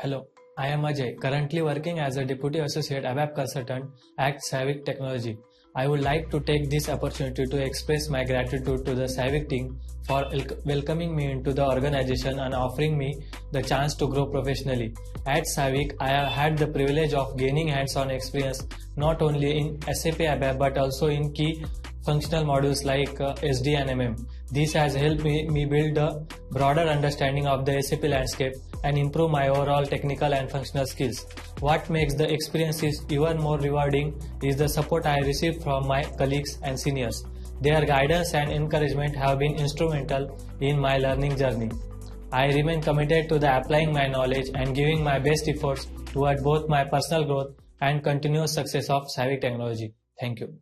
Hello, I am Ajay, currently working as a Deputy Associate ABAP Consultant at SAVIC Technology. I would like to take this opportunity to express my gratitude to the SAVIC team for welcoming me into the organization and offering me the chance to grow professionally. At SAVIC, I have had the privilege of gaining hands-on experience not only in SAP ABAP but also in key functional modules like SD and MM. This has helped me build a broader understanding of the SAP landscape and improve my overall technical and functional skills. What makes the experiences even more rewarding is the support I receive from my colleagues and seniors. Their guidance and encouragement have been instrumental in my learning journey. I remain committed to the applying my knowledge and giving my best efforts toward both my personal growth and continuous success of SAVIC Technology. Thank you.